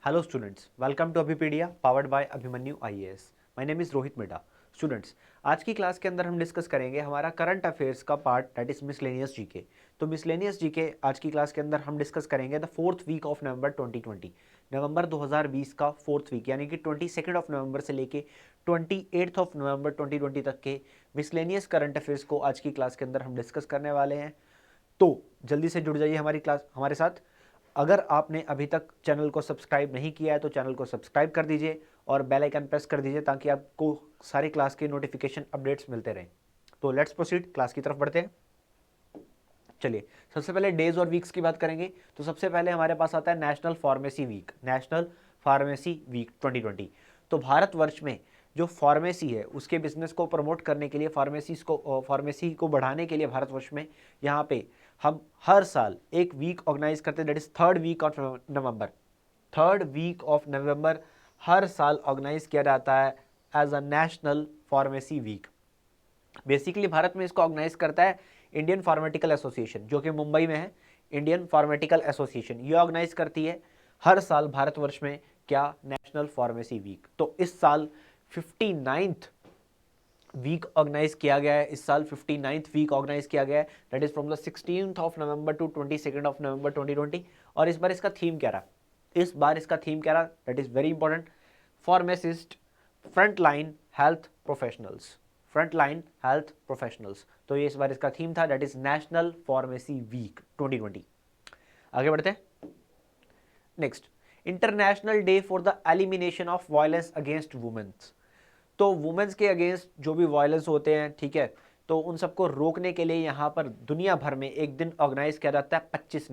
Hello students, welcome to Abhipedia powered by Abhimanyu IAS. My name is Rohit Mida. Students, आज की class के अंदर हम डिस्कस करेंगे हमारा करंट अफेयर्स का part that is miscellaneous GK. तो मिसलेनियस जीके आज की क्लास के अंदर हम डिस्कस करेंगे the fourth week of November 2020. November 2020 का फोर्थ वीक यानी कि 22 ऑफ नवंबर से लेके 28 ऑफ नवंबर 2020 तक के मिसलेनियस करंट अफेयर्स को आज की क्लास के अंदर हम डिस्कस करने वाले हैं. तो जल्दी से जुड़ जाइए हमारी क्लास हमारे साथ. अगर आपने अभी तक चैनल को सब्सक्राइब नहीं किया है तो चैनल को सब्सक्राइब कर दीजिए और बेल आइकन प्रेस कर दीजिए ताकि आपको सारी क्लास के नोटिफिकेशन अपडेट्स मिलते रहें. तो लेट्स प्रोसीड, क्लास की तरफ बढ़ते हैं. चलिए, सबसे पहले डेज और वीक्स की बात करेंगे. तो सबसे पहले हमारे पास आता है national pharmacy week. National pharmacy week 2020. तो भारतवर्ष में जो फार्मेसी है उसके बिजनेस को प्रमोट करने के लिए, फार्मेसी को बढ़ाने के लिए भारतवर्ष में यहाँ पे हम हर साल एक वीक ऑर्गेनाइज करते हैं that is third week of November. Third week of November हर साल ऑर्गेनाइज किया जाता है as a national pharmacy week. Basically Bharat में इसको ऑर्गेनाइज करता है इंडियन फार्मेटिकल एसोसिएशन जो कि मुंबई में है. इंडियन फार्मेटिकल एसोसिएशन ये ऑर्गेनाइज करती है हर साल भारतवर्ष में क्या, नेशनल फार्मेसी वीक. तो इस साल 59th वीक ऑर्गेनाइज किया गया है. इस साल 59th वीक ऑर्गेनाइज किया गया है that is from the 16th of November to 22nd of November 2020. और इस बार इसका थीम क्या रहा, that is very important. Pharmacist, frontline health professionals. तो ये इस बार इसका थीम था that is national pharmacy week 2020. आगे बढ़ते हैं. Next, international day for the elimination of violence against womens. तो वुमेन्स के अगेंस्ट जो भी वायलेंस होते हैं, ठीक है, तो उन सबको रोकने के लिए यहाँ पर दुनिया भर में एक दिन ऑर्गेनाइज किया जाता है 25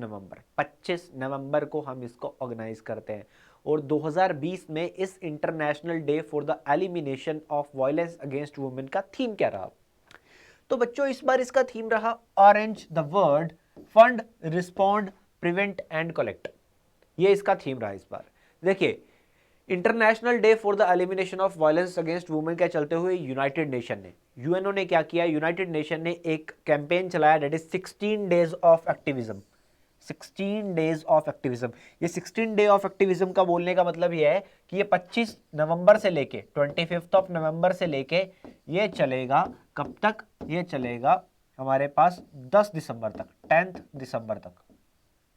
नवंबर को हम इसको ऑर्गेनाइज करते हैं. और 2020 में इस international day for the elimination of violence against women का थीम क्या रहा? तो बच्चों इस बार इसका थीम रहा orange the word fund respond prevent and collect. ये इसका थीम रहा इस बार. देखिए, international day for the elimination of violence against women के चलते हुए यूनाइटेड नेशन ने, यूएनओ ने क्या किया, यूनाइटेड नेशन ने एक कैंपेन चलाया that is 16 days of activism. 16 days of activism. ये 16 डे ऑफ एक्टिविज्म का बोलने का मतलब ये है कि ये 25 नवंबर से लेके 25 ऑफ नवंबर से लेके ये चलेगा कब तक, ये चलेगा हमारे पास 10 दिसंबर तक, 10 दिसंबर तक,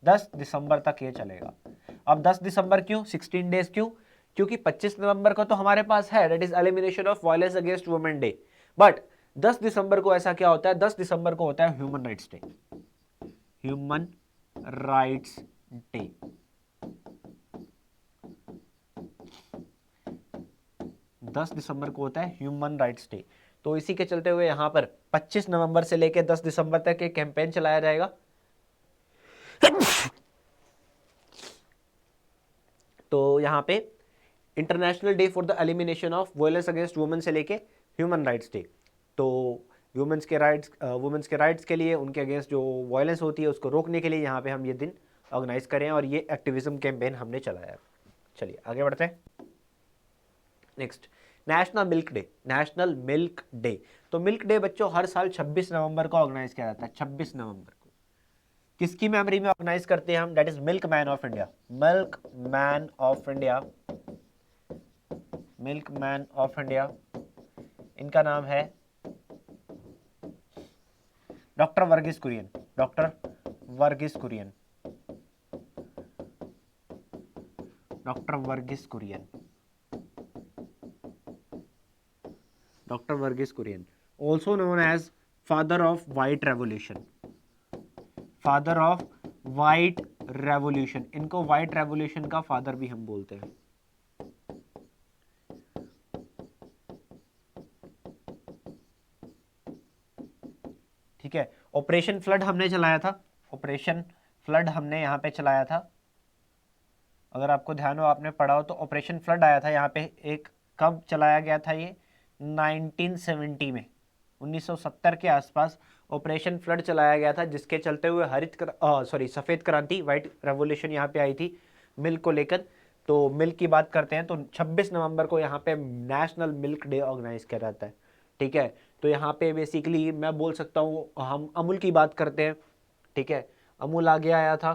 10 दिसंबर तक ये चलेगा. अब 10 दिसंबर क्यों, 16 डेज क्यों? क्योंकि 25 नवंबर को तो हमारे पास है that is elimination of violence against women day. But 10 दिसंबर को ऐसा क्या होता है, 10 दिसंबर को होता है human rights day. Human rights day. 10 दिसंबर को होता है ह्यूमन राइट्स डे. तो इसी के चलते हुए यहां पर 25 नवंबर से लेकर 10 दिसंबर तक एक कैंपेन चलाया जाएगा. तो यहां पे international day for the elimination of violence against women से लेके ह्यूमन राइट्स डे. तो वुमेन्स के राइट्स के लिए, उनके अगेंस्ट जो वायलेंस होती है उसको रोकने के लिए यहाँ पे हम ये दिन ऑर्गेनाइज करें और ये एक्टिविज्म कैंपेन हमने चलाया. चलिए आगे बढ़ते हैं. Next, national milk day. National milk day. तो मिल्क डे बच्चों हर साल 26 नवंबर को ऑर्गेनाइज किया जाता है. 26 नवंबर को किसकी मेमोरी में ऑर्गेनाइज करते हैं हम, that is milk man of India. Milk man of India. Milk man of India, इनका नाम है doctor Verghese Kurien. Doctor Verghese Kurien. Doctor Verghese Kurien. Doctor Verghese Kurien, also known as father of white revolution. Father of white revolution. इनको white revolution का father भी हम बोलते हैं. ठीक है. ऑपरेशन फ्लड हमने चलाया था. ऑपरेशन फ्लड हमने यहाँ पे चलाया था. अगर आपको ध्यान हो, आपने पढ़ा हो तो ऑपरेशन फ्लड आया था यहाँ पे. एक कब चलाया गया था ये, 1970 में, 1970 के आसपास ऑपरेशन फ्लड चलाया गया था जिसके चलते हुए सफ़ेद क्रांति, व्हाइट रेवोल्यूशन यहाँ पे आई थी मिल्क को लेकर. तो मिल्क की बात करते हैं तो 26 नवंबर को यहाँ पे नेशनल मिल्क डे ऑर्गेनाइज किया जाता है. ठीक है. तो यहाँ पे बेसिकली मैं बोल सकता हूँ हम अमूल की बात करते हैं. ठीक है. अमूल आगे आया था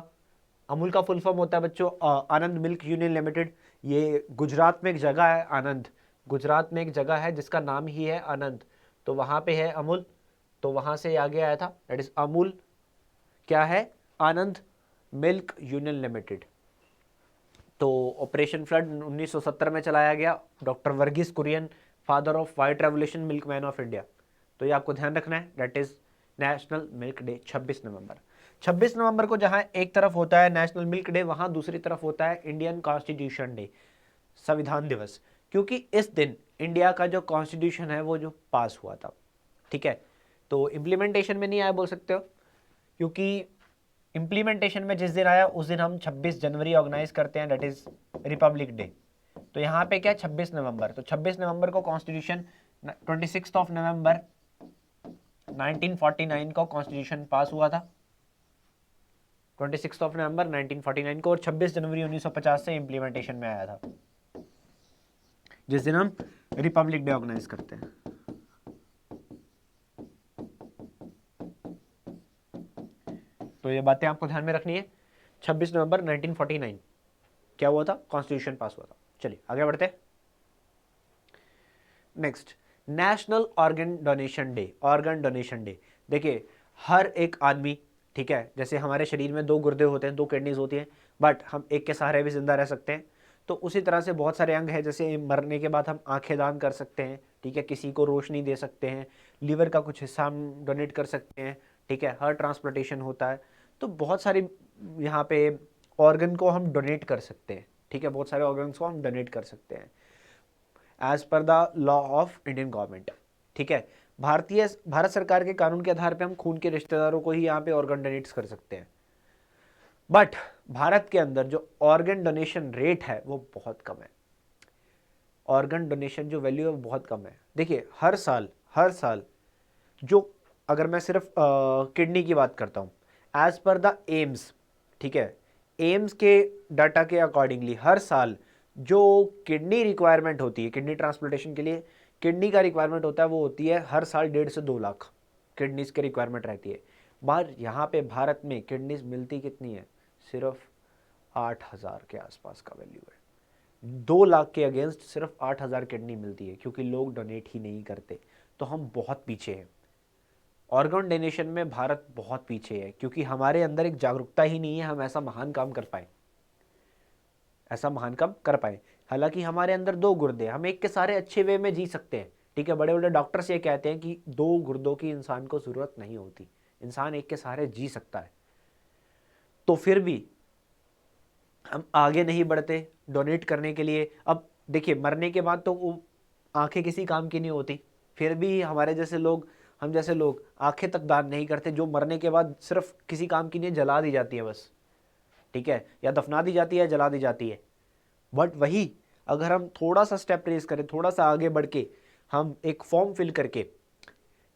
अमूल का फुल फॉर्म होता है बच्चों आनंद मिल्क यूनियन लिमिटेड। ये गुजरात में एक जगह है आनंद, गुजरात में एक जगह है जिसका नाम ही है आनंद, तो वहाँ पे है अमूल, तो वहाँ से आगे आया था, दैट इज अमूल क्या है, आनंद मिल्क यूनियन लिमिटेड। तो ऑपरेशन फ्लड 1970 में चलाया गया, doctor Verghese Kurien, father of white revolution, milkman of India. तो ये आपको ध्यान रखना है, that is national milk day 26 November. 26 नवंबर को जहां एक तरफ होता है नेशनल मिल्क डे, वहां दूसरी तरफ होता है इंडियन कॉन्स्टिट्यूशन डे, संविधान दिवस, क्योंकि इस दिन इंडिया का जो कॉन्स्टिट्यूशन है वो जो पास हुआ था। ठीक है, तो इम्प्लीमेंटेशन में नहीं आया बोल सकते हो, क्योंकि इम्प्लीमेंटेशन में जिस दिन आया उस दिन हम 26 जनवरी ऑर्गेनाइज करते हैं, दैट इज रिपब्लिक डे। तो यहाँ पे क्या 26 नवंबर, तो 26 नवंबर को कॉन्स्टिट्यूशन, 26 ऑफ नवंबर 1949 को कॉन्स्टिट्यूशन पास हुआ था, 26 ऑफ नवंबर 1949 को, और 26 जनवरी 1950 से इम्प्लीमेंटेशन में आया था, जिस दिन हम रिपब्लिक डे ऑर्गेनाइज करते हैं। तो ये बातें आपको ध्यान में रखनी है। 26 नवंबर 1949 क्या हुआ था, कॉन्स्टिट्यूशन पास हुआ था। चलिए आगे बढ़ते हैं। Next, national organ donation day. Organ donation day, देखिए हर एक आदमी, ठीक है, जैसे हमारे शरीर में 2 गुर्दे होते हैं, 2 किडनीज होती हैं, बट हम एक के सहारे भी जिंदा रह सकते हैं। तो उसी तरह से बहुत सारे अंग हैं, जैसे मरने के बाद हम आंखें दान कर सकते हैं, ठीक है, किसी को रोशनी दे सकते हैं, लीवर का कुछ हिस्सा हम डोनेट कर सकते हैं, ठीक है, हार्ट ट्रांसप्लांटेशन होता है। तो बहुत सारी यहाँ पे ऑर्गन को हम डोनेट कर सकते हैं, ठीक है, बहुत सारे ऑर्गन्स को हम डोनेट कर सकते हैं as per the law of Indian government. ठीक है, भारत सरकार के कानून के आधार पे हम खून के रिश्तेदारों को ही यहाँ पे ऑर्गन डोनेट कर सकते हैं, बट भारत के अंदर जो ऑर्गन डोनेशन रेट है वो बहुत कम है। ऑर्गन डोनेशन जो वैल्यू है वो बहुत कम है। देखिए हर साल जो, अगर मैं सिर्फ किडनी की बात करता हूँ, एज पर द एम्स, ठीक है, एम्स के डाटा के अकॉर्डिंगली हर साल जो किडनी रिक्वायरमेंट होती है, किडनी ट्रांसप्लांटेशन के लिए किडनी का रिक्वायरमेंट होता है, वो होती है हर साल 1.5 से 2 लाख किडनीज की रिक्वायरमेंट रहती है। बाहर यहाँ पे भारत में किडनीज मिलती कितनी है, सिर्फ 8,000 के आसपास का वैल्यू है। 2 लाख के अगेंस्ट सिर्फ 8,000 किडनी मिलती है, क्योंकि लोग डोनेट ही नहीं करते। तो हम बहुत पीछे हैं, ऑर्गन डोनेशन में भारत बहुत पीछे है, क्योंकि हमारे अंदर एक जागरूकता ही नहीं है हम ऐसा महान काम कर पाए, ऐसा महान काम कर पाए। हालांकि हमारे अंदर 2 गुर्दे, हम एक के सारे अच्छे वे में जी सकते हैं, ठीक है, बड़े बड़े डॉक्टर्स ये कहते हैं कि 2 गुर्दों की इंसान को जरूरत नहीं होती, इंसान एक के सहारे जी सकता है। तो फिर भी हम आगे नहीं बढ़ते डोनेट करने के लिए। अब देखिए मरने के बाद तो वो आंखें किसी काम की नहीं होती, फिर भी हमारे जैसे लोग, हम जैसे लोग आंखें तक दान नहीं करते, जो मरने के बाद सिर्फ किसी काम की नहीं, जला दी जाती है बस, ठीक है, या दफना दी जाती है, जला दी जाती है। बट वही अगर हम थोड़ा सा स्टेप रेस करें, थोड़ा सा आगे बढ़ के हम एक फॉर्म फिल करके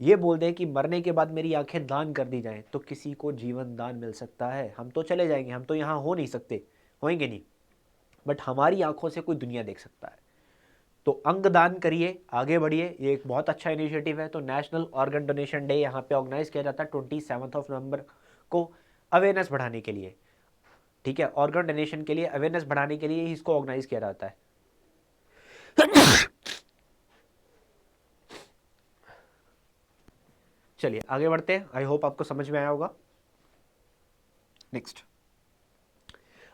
ये बोल दें कि मरने के बाद मेरी आंखें दान कर दी जाएं, तो किसी को जीवन दान मिल सकता है। हम तो चले जाएंगे, हम तो यहाँ हो नहीं सकते, होएंगे नहीं, बट हमारी आंखों से कोई दुनिया देख सकता है। तो अंग दान करिए, आगे बढ़िए, ये एक बहुत अच्छा इनिशिएटिव है। तो नेशनल ऑर्गन डोनेशन डे यहाँ पे ऑर्गेनाइज किया जाता है 27 ऑफ नवंबर को, अवेयरनेस बढ़ाने के लिए, ठीक है, ऑर्गन डोनेशन के लिए अवेयरनेस बढ़ाने के लिए ही इसको ऑर्गेनाइज किया जाता है। चलिए आगे बढ़ते हैं, आई होप आपको समझ में आया होगा। नेक्स्ट,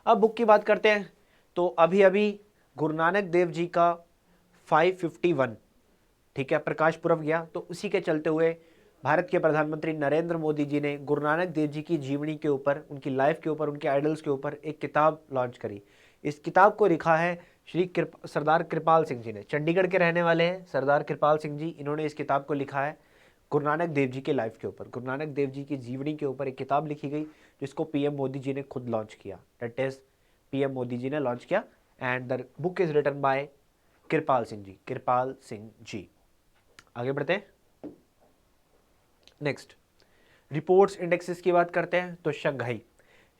अब बुक की बात करते हैं। तो अभी अभी गुरु नानक देव जी का 551, ठीक है, प्रकाश पुरब गया, तो उसी के चलते हुए भारत के प्रधानमंत्री नरेंद्र मोदी जी ने गुरु नानक देव जी की जीवनी के ऊपर, उनकी लाइफ के ऊपर, उनके आइडल्स के ऊपर एक किताब लॉन्च करी। इस किताब को लिखा है सरदार कृपाल सिंह जी ने, चंडीगढ़ के रहने वाले हैं सरदार कृपाल सिंह जी, इन्होंने इस किताब को लिखा है गुरु नानक देव जी के लाइफ के ऊपर, गुरु नानक देव जी की जीवनी के ऊपर एक किताब लिखी गई, जिसको पीएम मोदी जी ने खुद लॉन्च किया, that is PM Modi ji ने लॉन्च किया, and the book is written by Kripal Singh ji, Kripal Singh ji. आगे बढ़ते हैं। नेक्स्ट, रिपोर्ट्स इंडेक्सेस की बात करते हैं। तो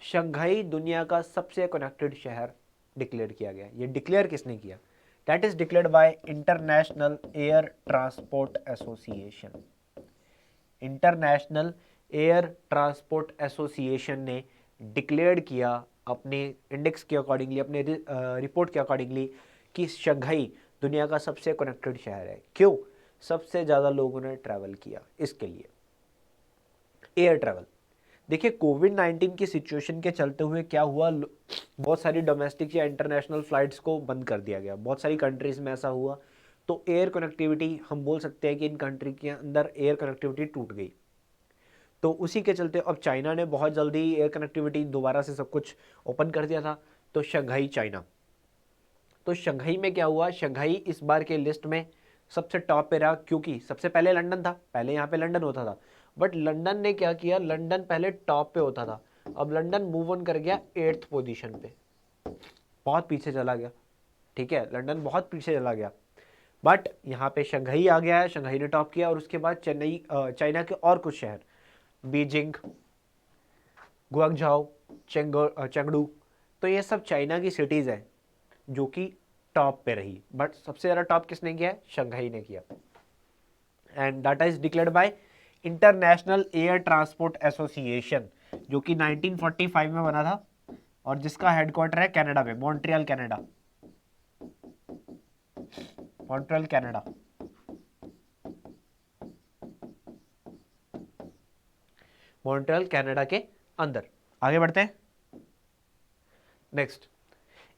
शंघाई दुनिया का सबसे कनेक्टेड शहर डिक्लेयर किया गया। ये डिक्लेयर किसने किया, that is declared by international air transport association. International air transport association ने डिक्लेयर किया अपने इंडेक्स के अकॉर्डिंगली, अपने रिपोर्ट के अकॉर्डिंगली कि शंघाई दुनिया का सबसे कनेक्टेड शहर है। क्यों? सबसे ज़्यादा लोगों ने ट्रैवल किया इसके लिए। एयर ट्रैवल, देखिए कोविड 19 की सिचुएशन के चलते हुए क्या हुआ, बहुत सारी डोमेस्टिक या इंटरनेशनल फ्लाइट्स को बंद कर दिया गया, बहुत सारी कंट्रीज़ में ऐसा हुआ। तो एयर कनेक्टिविटी, हम बोल सकते हैं कि इन कंट्री के अंदर एयर कनेक्टिविटी टूट गई। तो उसी के चलते अब चाइना ने बहुत जल्दी एयर कनेक्टिविटी दोबारा से सब कुछ ओपन कर दिया था। तो शंघाई चाइना, तो शंघाई में क्या हुआ, शंघाई इस बार के लिस्ट में सबसे टॉप पे रहा, क्योंकि सबसे पहले लंदन था, पहले यहाँ पे लंदन होता था, बट लंदन ने क्या किया, लंदन पहले टॉप पे होता था, अब लंदन मूव ऑन कर गया 8th पोजीशन पे, बहुत पीछे चला गया। ठीक है, लंदन बहुत पीछे चला गया, बट यहाँ पे शंघाई आ गया है, शंघाई ने टॉप किया। और उसके बाद चेन्नई, चाइना के और कुछ शहर, बीजिंग, गुआंगझाओ, चेंगडू, तो ये सब चाइना की सिटीज़ हैं जो कि टॉप पे रही, बट सबसे ज़्यादा टॉप किसने किया है, शंघाई ने किया। And data is declared by international air transport association, जो कि 1945 में बना था और जिसका हेडक्वार्टर है कनाडा में, Montreal Canada, Montreal Canada. Montreal Canada के अंदर। आगे बढ़ते हैं। नेक्स्ट,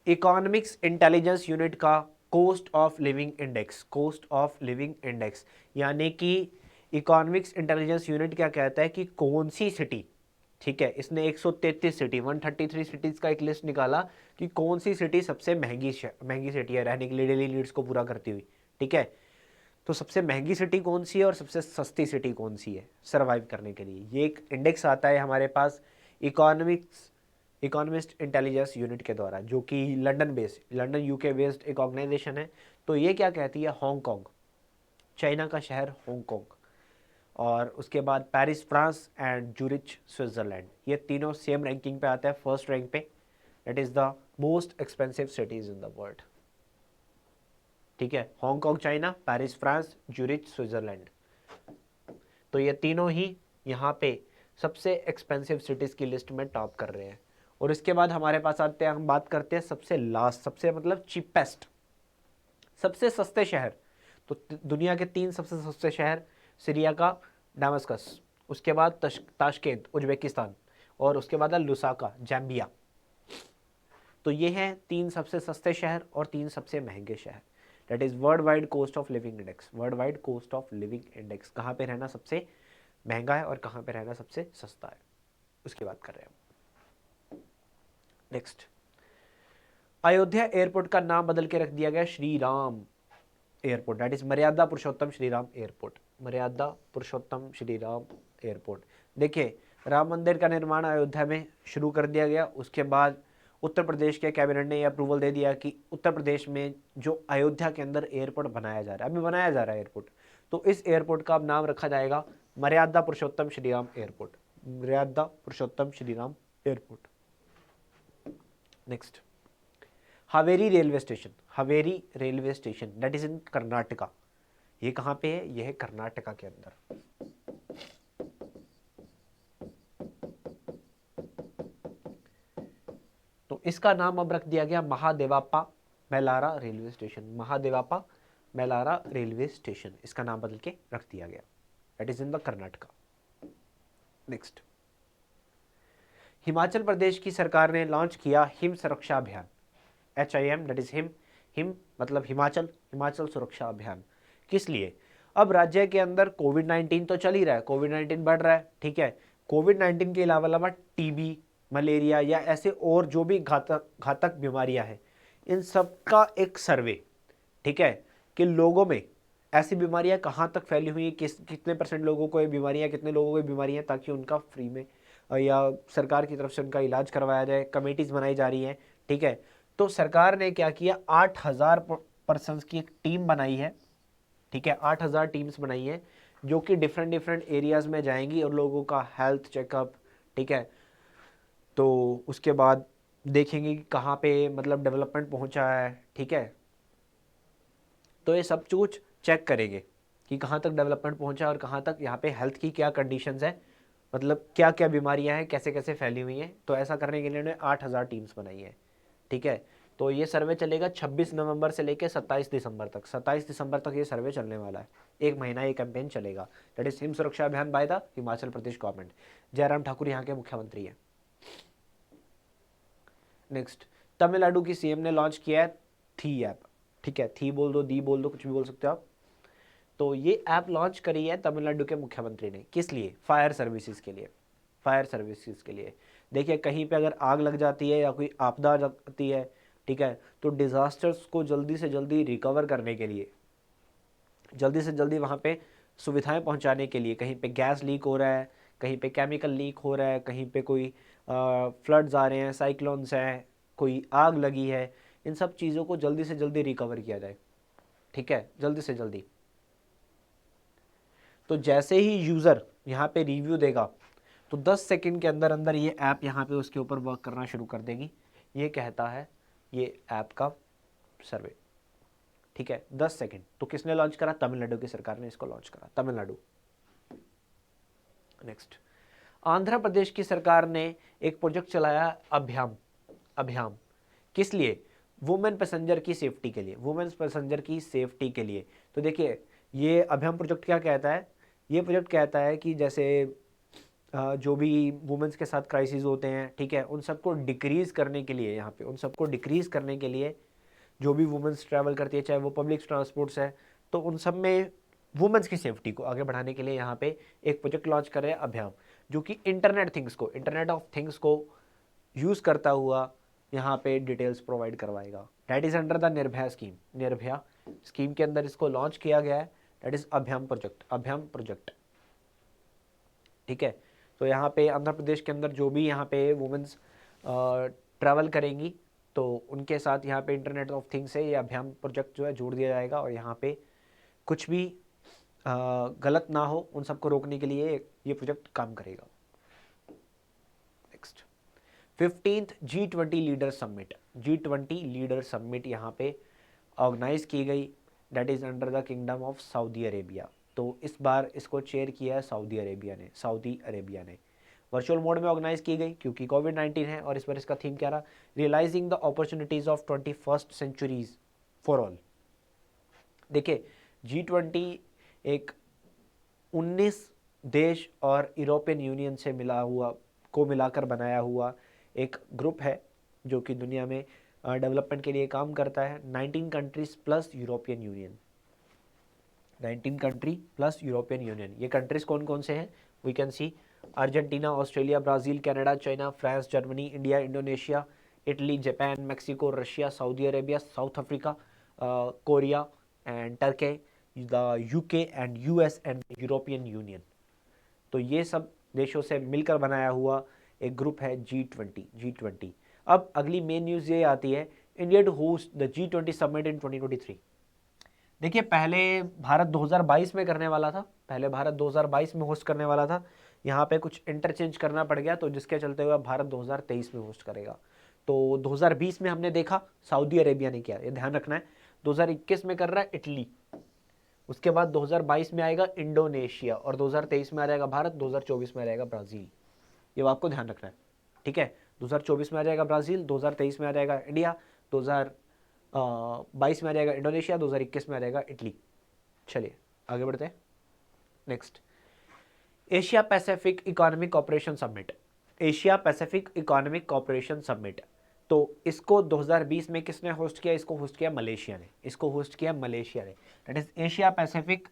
इकोनॉमिक्स इंटेलिजेंस यूनिट का cost of living index, cost of living index, यानी कि इकोनॉमिक्स इंटेलिजेंस यूनिट क्या कहता है कि कौन सी सिटी, ठीक है, इसने 133 सिटी, 133 सिटीज़ का एक लिस्ट निकाला कि कौन सी सिटी सबसे महंगी सिटी है रहने के लिए, डेली नीड्स को पूरा करती हुई। ठीक है, तो सबसे महंगी सिटी कौन सी है और सबसे सस्ती सिटी कौन सी है सर्वाइव करने के लिए, ये एक इंडेक्स आता है हमारे पास इकोनॉमिस्ट इंटेलिजेंस यूनिट के द्वारा, जो कि London based, London UK based एक ऑर्गेनाइजेशन है। तो ये क्या कहती है, हांगकांग, चाइना का शहर हांगकांग, और उसके बाद Paris France and Zurich Switzerland, ये तीनों सेम रैंकिंग पे आते हैं, फर्स्ट रैंक पे, that is the most expensive cities in the world. ठीक है, Hong Kong China, Paris France, Zurich Switzerland, तो ये तीनों ही यहाँ पे सबसे एक्सपेंसिव सिटीज़ की लिस्ट में टॉप कर रहे हैं। और इसके बाद हमारे पास आते हैं, हम बात करते हैं सबसे लास्ट, सबसे मतलब चीपेस्ट, सबसे सस्ते शहर। तो दुनिया के 3 सबसे सस्ते शहर, सीरिया का डामस्कस, उसके बाद ताशकेंत उज्बेकिस्तान, और उसके बाद लुसाका जाम्बिया। तो ये हैं 3 सबसे सस्ते शहर और 3 सबसे महंगे शहर। That is world wide cost of living index, world wide cost of living index, कहाँ पे रहना सबसे महंगा है और कहाँ पे रहना सबसे सस्ता है, उसकी बात कर रहे हैं। नेक्स्ट, अयोध्या एयरपोर्ट का नाम बदल के रख दिया गया Shri Ram airport, that is मर्यादा पुरुषोत्तम श्री राम एयरपोर्ट, मर्यादा पुरुषोत्तम श्री राम एयरपोर्ट। देखिए, राम मंदिर का निर्माण अयोध्या में शुरू कर दिया गया, उसके बाद उत्तर प्रदेश के कैबिनेट ने यह अप्रूवल दे दिया कि उत्तर प्रदेश में जो अयोध्या के अंदर एयरपोर्ट बनाया जा रहा है, अभी बनाया जा रहा है एयरपोर्ट, तो इस एयरपोर्ट का अब नाम रखा जाएगा मर्यादा Purushottam Shri Ram airport, Maryada Purushottam Shri Ram airport. Next, Haveri railway station, Haveri railway station that is in Karnataka, ये कहाँ पे है, ये है कर्नाटका के अंदर। तो इसका नाम अब रख दिया गया Mahadevappa Mailara railway station, Mahadevappa Mailara railway station, इसका नाम बदल के रख दिया गया, that is in the Karnataka. Next, Himachal Pradesh की सरकार ने लॉन्च किया Him Suraksha Abhiyan, HIM that is Him, Him मतलब हिमाचल, हिमाचल सुरक्षा अभियान, किस लिए, अब राज्य के अंदर कोविड-19 तो चल ही रहा है, कोविड-19 बढ़ रहा है, ठीक है, कोविड-19 के अलावा टीबी, मलेरिया या ऐसे और जो भी घातक बीमारियां हैं, इन सब का एक सर्वे, ठीक है, कि लोगों में ऐसी बीमारियां कहाँ तक फैली हुई हैं, कितने % लोगों को ये बीमारियां, कितने लोगों को ये बीमारियां, ताकि उनका फ्री में या सरकार की तरफ से उनका इलाज करवाया जाए, कमेटीज़ बनाई जा रही हैं। ठीक है, तो सरकार ने क्या किया, 8000 पर्सन्स की एक टीम बनाई है, ठीक है, 8000 टीम्स बनाई है, जो कि डिफरेंट एरियाज़ में जाएंगी और लोगों का हेल्थ चेकअप, ठीक है, तो उसके बाद देखेंगे कि कहाँ पे मतलब डेवलपमेंट पहुँचा है, ठीक है, तो ये सब कुछ चेक करेंगे कि कहाँ तक डेवलपमेंट पहुँचा और कहाँ तक यहाँ पे हेल्थ की क्या कंडीशंस है, मतलब क्या क्या बीमारियां हैं, कैसे कैसे फैली हुई हैं। तो ऐसा करने के लिए उन्होंने 8,000 टीम्स बनाई है। ठीक है, तो ये सर्वे चलेगा 26 नवंबर से लेकर 27 दिसंबर तक। 27 दिसंबर तक ये सर्वे चलने वाला है, एक महीना ये कैंपेन चलेगा। दैट इज हिम सुरक्षा अभियान by the Himachal Pradesh government. Jairam Thakur यहाँ के मुख्यमंत्री हैं। नेक्स्ट, तमिलनाडु की सीएम ने लॉन्च किया है थी ऐप। ठीक है, थी बोल दो, दी बोल दो, कुछ भी बोल सकते हो आप। तो ये ऐप लॉन्च करी है तमिलनाडु के मुख्यमंत्री ने। किस लिए? फायर सर्विसेज के लिए। फायर सर्विसेज के लिए। देखिए, कहीं पे अगर आग लग जाती है या कोई आपदा लगती है, ठीक है, तो डिजास्टर्स को जल्दी से जल्दी रिकवर करने के लिए, जल्दी से जल्दी वहाँ पे सुविधाएं पहुँचाने के लिए, कहीं पे गैस लीक हो रहा है, कहीं पे केमिकल लीक हो रहा है, कहीं पे कोई फ्लड्स आ रहे हैं, साइक्लोन्स हैं, कोई आग लगी है, इन सब चीज़ों को जल्दी से जल्दी रिकवर किया जाए। ठीक है, जल्दी से जल्दी। तो जैसे ही यूज़र यहाँ पे रिव्यू देगा तो 10 सेकंड के अंदर अंदर ये ऐप यहाँ पे उसके ऊपर वर्क करना शुरू कर देगी। ये कहता है ये ऐप का सर्वे। ठीक है, 10 सेकंड। तो किसने लॉन्च करा? तमिलनाडु की सरकार ने इसको लॉन्च करा, तमिलनाडु। नेक्स्ट, आंध्र प्रदेश की सरकार ने एक प्रोजेक्ट चलाया, अभ्याम। अभ्याम किस लिए? वुमेन पैसेंजर की सेफ्टी के लिए, वुमेन पैसेंजर की सेफ्टी के लिए। तो देखिए, ये अभ्याम प्रोजेक्ट क्या कहता है? ये प्रोजेक्ट कहता है कि जैसे जो भी वुमेन्स के साथ क्राइसिस होते हैं, ठीक है, उन सबको डिक्रीज़ करने के लिए, यहाँ पे उन सबको डिक्रीज़ करने के लिए जो भी वुमेन्स ट्रैवल करती है, चाहे वो पब्लिक ट्रांसपोर्ट्स है, तो उन सब में वुमेन्स की सेफ्टी को आगे बढ़ाने के लिए यहाँ पे एक प्रोजेक्ट लॉन्च कर रहे हैं, अभ्याम, जो कि इंटरनेट ऑफ थिंग्स को यूज़ करता हुआ यहाँ पे डिटेल्स प्रोवाइड करवाएगा। That is under the Nirbhaya scheme. Nirbhaya scheme के अंदर इसको लॉन्च किया गया है। That is Abhyam project, Abhyam project. ठीक है, तो यहाँ पे आंध्र प्रदेश के अंदर जो भी यहाँ पे वुमेन्स ट्रैवल करेंगी, तो उनके साथ यहाँ पे इंटरनेट ऑफ थिंग्स है ये अभ्याम प्रोजेक्ट जो है जोड़ दिया जाएगा, और यहाँ पे कुछ भी गलत ना हो उन सबको रोकने के लिए ये प्रोजेक्ट काम करेगा। Next, 15th G20 leader summit. G20 leader summit यहाँ पे ऑर्गेनाइज की गई। That is under the kingdom of Saudi Arabia. तो इस बार इसको चेयर किया है सऊदी अरेबिया ने। सऊदी अरेबिया ने वर्चुअल मोड में ऑर्गेनाइज की गई क्योंकि कोविड-19 है, और इस बार इसका थीम क्या रहा? Realizing the opportunities of 21st centuries for all. देखिए, G20 एक 19 देश और यूरोपियन यूनियन से मिलाकर बनाया हुआ एक ग्रुप है जो कि दुनिया में डेवलपमेंट के लिए काम करता है। 19 countries plus European union, 19 country plus European union. ये कंट्रीज कौन कौन से हैं? We can see Argentina, Australia, Brazil, Canada, China, France, Germany, India, Indonesia, Italy, Japan, Mexico, Russia, Saudi Arabia, South Africa, Korea and Turkey, the UK and US and European union. तो ये सब देशों से मिलकर बनाया हुआ एक ग्रुप है G20। G20। अब अगली मेन न्यूज़ ये आती है, India to host the G20 summit in 2023। देखिए, पहले भारत 2022 में करने वाला था, पहले भारत 2022 में होस्ट करने वाला था। यहाँ पे कुछ इंटरचेंज करना पड़ गया, तो जिसके चलते हुए भारत 2023 में होस्ट करेगा। तो 2020 में हमने देखा सऊदी अरेबिया ने किया, ये ध्यान रखना है। 2021 में कर रहा है इटली, उसके बाद 2022 में आएगा इंडोनेशिया, और 2023 में आ जाएगा भारत, 2024 में आ जाएगा ब्राज़ील। ये आपको ध्यान रखना है। ठीक है, 2024 में आ जाएगा ब्राज़ील, 2023 में आ जाएगा इंडिया, 2022 में आ जाएगा इंडोनेशिया, 2021 में आ जाएगा इटली। चलिए आगे बढ़ते हैं। Next, Asia Pacific economic cooperation summit. Asia Pacific economic cooperation summit, तो इसको 2020 में किसने होस्ट किया? इसको होस्ट किया मलेशिया ने। इसको होस्ट किया मलेशिया ने। That is Asia Pacific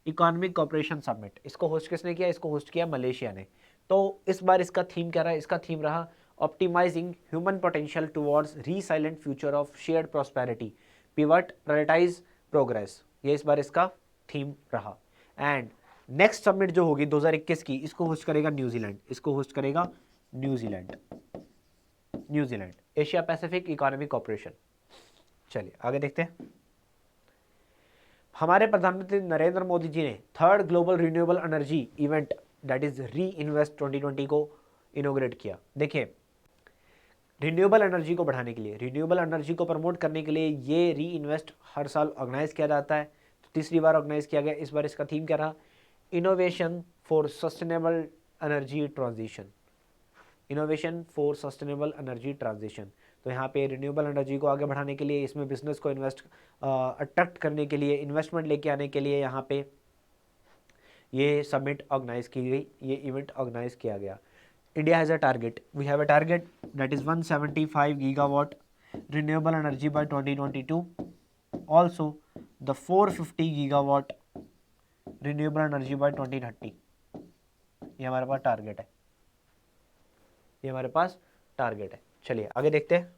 economic cooperation summit. इसको होस्ट किसने किया? इसको होस्ट किया मलेशिया ने। तो इस बार इसका थीम क्या रहा? इसका थीम रहा optimising human potential towards resilient future of shared prosperity, pivot, prioritise, progress. ये इस बार इसका थीम रहा। एंड नेक्स्ट समिट जो होगी 2021 की, इसको होस्ट करेगा न्यूजीलैंड। इसको होस्ट करेगा New Zealand. New Zealand, Asia Pacific economic cooperation. चलिए आगे देखते हैं। हमारे प्रधानमंत्री नरेंद्र मोदी जी ने third global renewable energy event that is री इन्वेस्ट 2020 को इनोग्रेट किया। देखिए, रिन्यूएबल एनर्जी को बढ़ाने के लिए, रिन्यूएबल एनर्जी को प्रमोट करने के लिए ये री इन्वेस्ट हर साल ऑर्गेनाइज किया जाता है। तो तीसरी बार ऑर्गेनाइज किया गया। इस बार इसका थीम क्या रहा? Innovation for sustainable energy transition, innovation for sustainable energy transition. तो यहाँ पे रिन्यूएबल एनर्जी को आगे बढ़ाने के लिए, इसमें बिजनेस को अट्रैक्ट करने के लिए, इन्वेस्टमेंट लेके आने के लिए यहाँ पे ये समिट ऑर्गेनाइज की गई, ये इवेंट ऑर्गेनाइज किया गया। India has a target, we have a target that is 175 gigawatt renewable energy by 2022, also the 450 gigawatt renewable energy by 2030। ये हमारे पास टारगेट है, ये हमारे पास टारगेट है। चलिए आगे देखते हैं।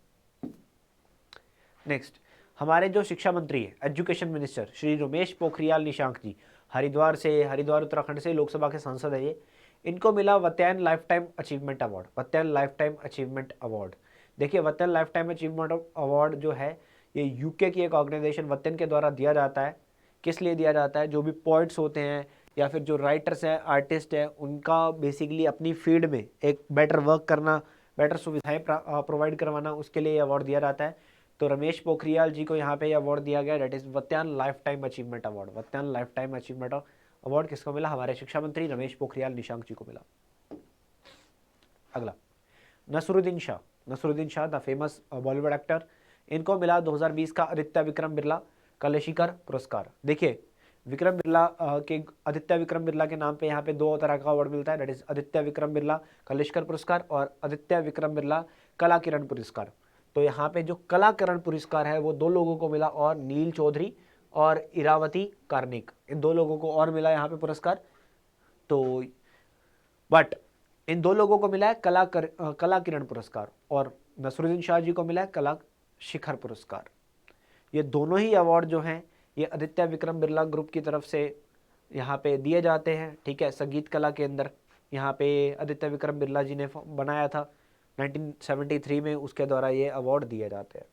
नेक्स्ट, हमारे जो शिक्षा मंत्री है, एजुकेशन मिनिस्टर श्री रमेश पोखरियाल निशंक जी, हरिद्वार उत्तराखंड से लोकसभा के सांसद है ये। इनको मिला Vatayan life time achievement award, Vatayan life time achievement award. देखिए Vatayan life time achievement award जो है ये यूके की एक ऑर्गेनाइजेशन वत्यायन के द्वारा दिया जाता है। किस लिए दिया जाता है? जो भी पोइट्स होते हैं या फिर जो राइटर्स हैं, आर्टिस्ट हैं, उनका बेसिकली अपनी फील्ड में एक बेटर वर्क करना, बेटर सुविधाएं प्रोवाइड करवाना, उसके लिए अवार्ड दिया जाता है। तो रमेश पोखरियाल जी को यहाँ पे अवार्ड दिया गया, that is Vatayan life time achievement award. Vatayan life time achievement award किसको मिला? हमारे शिक्षा मंत्री रमेश पोखरियाल निशंक जी को मिला। अगला, Naseeruddin Shah the famous Bollywood actor, इनको मिला 2020 का आदित्य विक्रम बिरला कलेशिकर पुरस्कार। देखिए विक्रम बिरला के आदित्य विक्रम बिरला के नाम पे यहाँ पे दो तरह का अवार्ड मिलता है, दैट इज आदित्य विक्रम बिरला कलेशिकर पुरस्कार और आदित्य विक्रम बिरला कला किरण पुरस्कार। तो यहाँ पे जो कला किरण पुरस्कार है वो दो लोगों को मिला, और नील चौधरी और इरावती कार्निक, इन दो लोगों को और मिला यहाँ पे पुरस्कार। तो बट इन दो लोगों को मिला है कला किरण पुरस्कार, और नसरुद्दीन शाह जी को मिला है कला शिखर पुरस्कार। ये दोनों ही अवार्ड जो हैं ये आदित्य विक्रम बिरला ग्रुप की तरफ से यहाँ पे दिए जाते हैं। ठीक है, संगीत कला के अंदर यहाँ पे आदित्य विक्रम बिरला जी ने बनाया था 1973 में, उसके द्वारा ये अवार्ड दिए जाते हैं,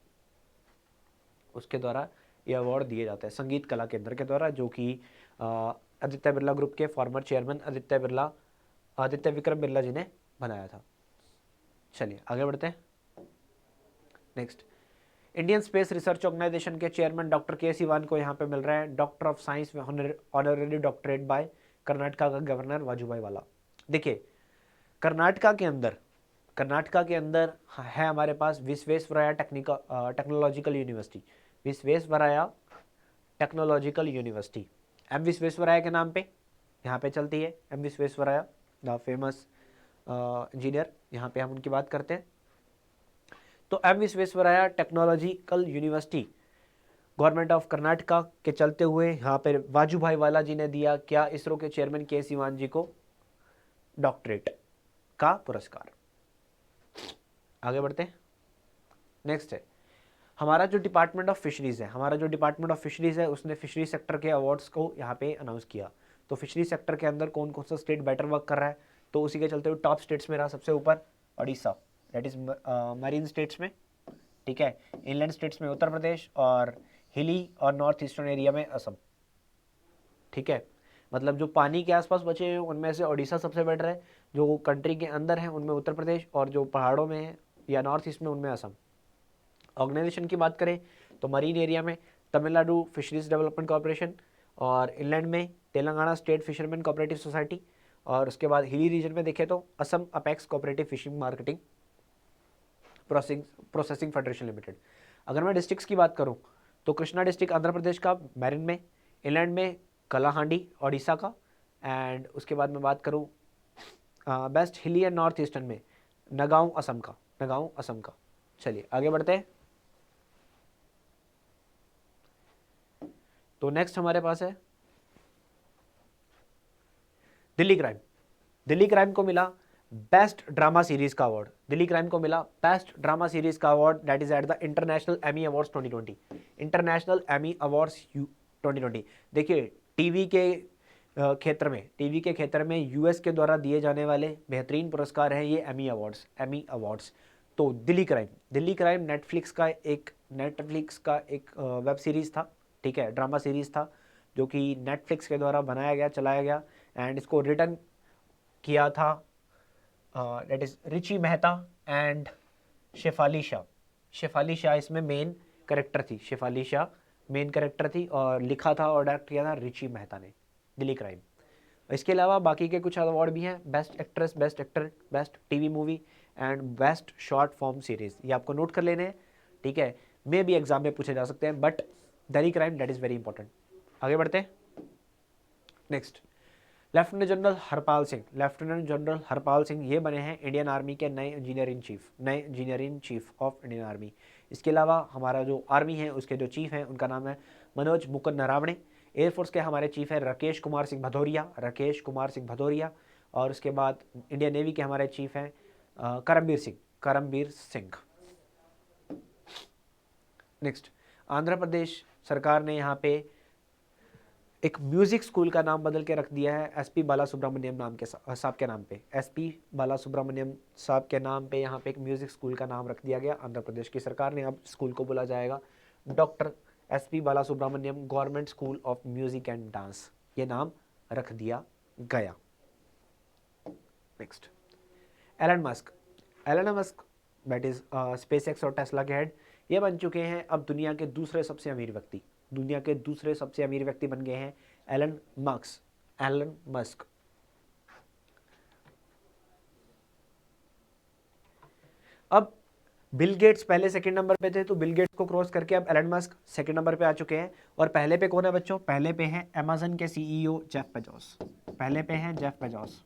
उसके द्वारा ये अवार्ड दिए जाते हैं संगीत कला केंद्र के द्वारा, जो कि आदित्य बिरला ग्रुप के फॉर्मर चेयरमैन आदित्य विक्रम बिरला जी ने बनाया था। चलिए आगे बढ़ते हैं। Next, Indian space research organization के चेयरमैन डॉक्टर के सिवान को यहाँ पे मिल रहा है doctor of science honorary doctorate by Karnataka का गवर्नर वाजूभाई वाला। देखिए कर्नाटका के अंदर है हमारे पास Visvesvaraya technological university, Visvesvaraya technological university, M Visvesvaraya के नाम पे यहाँ पे चलती है। M Visvesvaraya the famous engineer, यहाँ पे हम उनकी बात करते हैं। तो M Visvesvaraya technological university government of Karnataka के चलते हुए यहाँ पे वाजूभाई वाला जी ने दिया क्या? इसरो के चेयरमैन के सिवान जी को डॉक्टरेट का पुरस्कार। आगे बढ़ते हैं। नेक्स्ट है हमारा जो डिपार्टमेंट ऑफ फिशरीज है, उसने फिशरी सेक्टर के अवार्ड्स को यहाँ पे अनाउंस किया। तो फिशरी सेक्टर के अंदर कौन कौन सा स्टेट बेटर वर्क कर रहा है, तो उसी के चलते हुए टॉप स्टेट्स में रहा सबसे ऊपर Odisha, that is marine states में। ठीक है, इनलैंड स्टेट्स में उत्तर प्रदेश, और हिली और नॉर्थ ईस्टर्न एरिया में असम। ठीक है, मतलब जो पानी के आसपास बचे हैं उनमें से ओडिशा सबसे बेटर है, जो कंट्री के अंदर है उनमें उत्तर प्रदेश, और जो पहाड़ों में है या नॉर्थ ईस्ट में उनमें असम। ऑर्गेनाइजेशन की बात करें तो मरीन एरिया में तमिलनाडु फिशरीज डेवलपमेंट कॉर्पोरेशन, और इंलैंड में Telangana state fisherman cooperative society, और उसके बाद हिली रीजन में देखें तो Assam apex cooperative fishing marketing processing federation limited. अगर मैं डिस्ट्रिक्ट्स की बात करूं तो कृष्णा डिस्ट्रिक्ट आंध्र प्रदेश का मैरिन में, इंलैंड में कलाहांडी ओडिशा का, एंड उसके बाद मैं बात करूं बेस्ट हिली एंड नॉर्थ ईस्टर्न में नगांव असम का। चलिए आगे बढ़ते हैं। तो नेक्स्ट हमारे पास है दिल्ली क्राइम को मिला बेस्ट ड्रामा सीरीज का award, that is at the international Emmy awards 2020। देखिए टीवी के क्षेत्र में यूएस के द्वारा दिए जाने वाले बेहतरीन पुरस्कार हैं ये एमी अवार्ड्स। तो दिल्ली क्राइम नेटफ्लिक्स का एक वेब सीरीज था, ठीक है, ड्रामा सीरीज था, जो कि नेटफ्लिक्स के द्वारा बनाया गया, चलाया गया, एंड इसको रिटर्न किया था that is Richie Mehta and Shefali Shah इसमें मेन कैरेक्टर थी, और लिखा था और डायरेक्ट किया था रिची मेहता ने। दिल्ली क्राइम इसके अलावा बाकी के कुछ अवार्ड भी हैं, best actress, best actor, best TV movie and best short form series. ये आपको नोट कर लेने हैं, ठीक है, मे भी एग्जाम में पूछे जा सकते हैं, but Delhi crime that is very important. आगे बढ़ते हैं। Next, lieutenant general Harpal Singh. Lieutenant general Harpal Singh ये बने हैं इंडियन आर्मी के नए engineer in chief of Indian army. इसके अलावा हमारा जो आर्मी है उसके जो चीफ हैं उनका नाम है मनोज मुकुंद नरावणे। एयरफोर्स के हमारे चीफ है राकेश कुमार सिंह भदौरिया। और उसके बाद इंडियन नेवी के हमारे चीफ हैं करमबीर सिंह। नेक्स्ट, आंध्र प्रदेश सरकार ने यहाँ पे एक म्यूजिक स्कूल का नाम बदल के रख दिया है एसपी बालासुब्रमण्यम नाम के साहब के नाम पे। एसपी बालासुब्रमण्यम साहब के नाम पे यहाँ पे एक म्यूजिक स्कूल का नाम रख दिया गया आंध्र प्रदेश की सरकार ने। अब स्कूल को बोला जाएगा doctor SP Balasubrahmanyam government school of music and dance, ये नाम रख दिया गया। Next, Elon Musk that is SpaceX और टेस्ला के हेड, ये बन चुके हैं अब दुनिया के दूसरे सबसे अमीर व्यक्ति। दुनिया के दूसरे सबसे अमीर व्यक्ति बन गए हैं एलन मस्क। अब बिल गेट्स पहले सेकंड नंबर पे थे, तो बिल गेट्स को क्रॉस करके अब एलन मस्क सेकंड नंबर पे आ चुके हैं। और पहले पे कौन है बच्चों? पहले पे है अमेज़न के सीईओ जेफ बेजोस। पहले पे हैं जेफ बेजोस।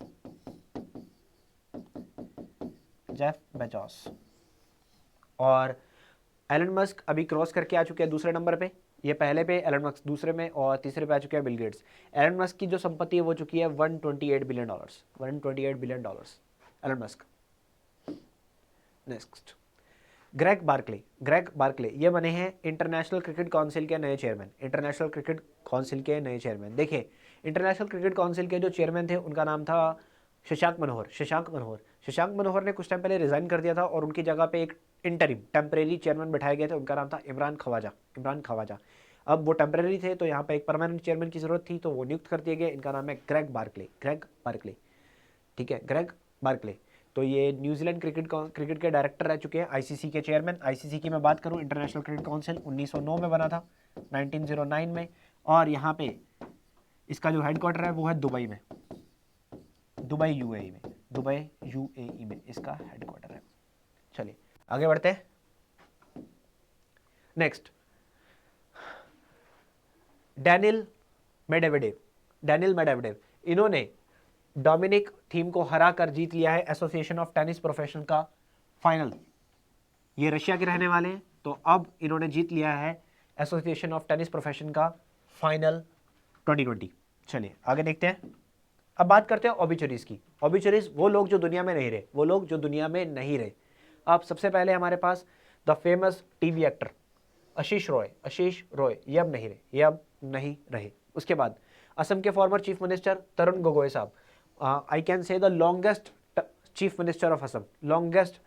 और एलन मस्क अभी क्रॉस करके आ चुके हैं दूसरे नंबर पे। ये पहले पे एलन मस्क दूसरे में, और तीसरे पे आ चुके हैं बिल गेट्स। एलन मस्क की जो संपत्ति है वो चुकी है $128 billion. Elon Musk. Next, Greg Barclay ये बने हैं इंटरनेशनल क्रिकेट काउंसिल के नए चेयरमैन। देखिए, इंटरनेशनल क्रिकेट काउंसिल के जो चेयरमैन थे उनका नाम था शशांक मनोहर ने कुछ टाइम पहले रिजाइन कर दिया था और उनकी जगह पे एक इंटरिम टेम्परेरी चेयरमैन बैठाए गए थे, उनका नाम था इमरान खवाजा। अब वो टेम्परेरी थे तो यहाँ पे एक परमानेंट चेयरमैन की जरूरत थी, तो वो नियुक्त कर दिए गए। इनका नाम है ग्रेग बार्कले। ठीक है, ग्रेग बार्कले। तो ये न्यूजीलैंड क्रिकेट के डायरेक्टर रह चुके हैं, आईसीसी के चेयरमैन। आईसीसी की मैं बात करूं, इंटरनेशनल क्रिकेट काउंसिल 1909 में बना था, 1909 में। और यहाँ पे इसका जो हेडक्वार्टर है वो है दुबई में, दुबई यूएई में इसका हेडक्वार्टर है। चलिए आगे बढ़ते हैं। नेक्स्ट, डैनियल मेडवेडेव, इन्होंने डोमिनिक थीम को हराकर जीत लिया है एसोसिएशन ऑफ टेनिस प्रोफेशन का फाइनल। ये रशिया के रहने वाले हैं, तो अब इन्होंने जीत लिया है एसोसिएशन ऑफ टेनिस प्रोफेशन का फाइनल 2020। चलिए आगे देखते हैं। अब बात करते हैं ऑबिचुरीज की। ऑबिचुरीज वो लोग जो दुनिया में नहीं रहे, अब सबसे पहले हमारे पास द फेमस टीवी एक्टर आशीष रॉय, ये अब नहीं रहे। उसके बाद असम के former chief minister Tarun Gogoi साहब, I can say the longest chief minister of Assam, longest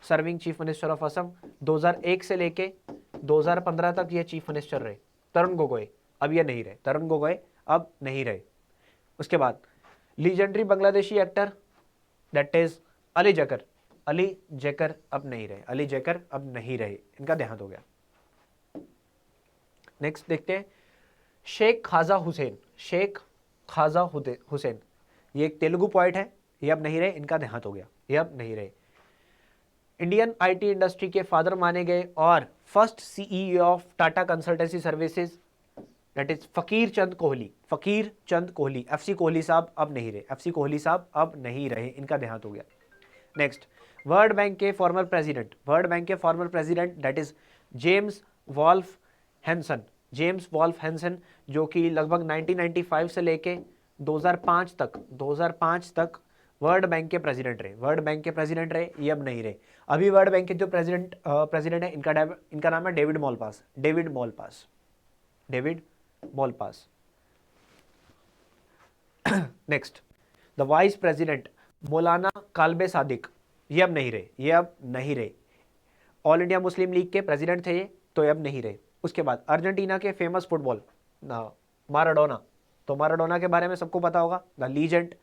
serving chief minister of Assam. 2001 से लेके 2015 तक ये चीफ मिनिस्टर रहे। तरुण गोगोई अब नहीं रहे। उसके बाद legendary Bangladeshi actor that is Ali जकर अब नहीं रहे, इनका देहांत हो गया। नेक्स्ट देखते हैं, शेख ख्वाजा हुसैन, ये एक तेलुगु पोएट है, ये अब नहीं रहे, इनका देहांत हो गया, ये अब नहीं रहे। इंडियन आईटी इंडस्ट्री के फादर माने गए और first CEO of Tata consultancy services that is Fakir Chand Kohli, FC Kohli साहब अब नहीं रहे, इनका देहांत हो गया। नेक्स्ट, वर्ल्ड बैंक के former president that is James Wolfensohn, जो कि लगभग 1995 से लेके 2005 तक वर्ल्ड बैंक के प्रेसिडेंट रहे, ये अब नहीं रहे। अभी वर्ल्ड बैंक के जो प्रेसिडेंट है इनका नाम है David Malpass. Next, the vice president Maulana Kalbe Sadiq, ये अब नहीं रहे। ऑल इंडिया मुस्लिम लीग के प्रेसिडेंट थे ये, तो ये अब नहीं रहे। उसके बाद अर्जेंटीना के फेमस फुटबॉल माराडोना के बारे में सबको पता होगा, द लीजेंड,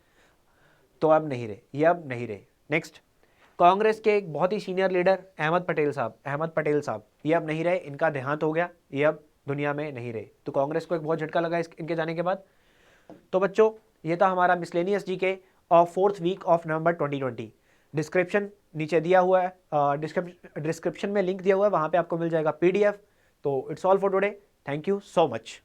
तो अब नहीं रहे। नेक्स्ट, कांग्रेस के एक बहुत ही सीनियर लीडर अहमद पटेल साहब, ये अब नहीं रहे, इनका देहांत हो गया, ये अब दुनिया में नहीं रहे। तो कांग्रेस को एक बहुत झटका लगा इनके जाने के बाद। तो बच्चों ये था हमारा miscellaneous GK of 4th week of November 2020। Description नीचे दिया हुआ है, डिस्क्रिप्शन में लिंक दिया हुआ है, वहाँ पे आपको मिल जाएगा PDF। तो it's all for today, thank you so much.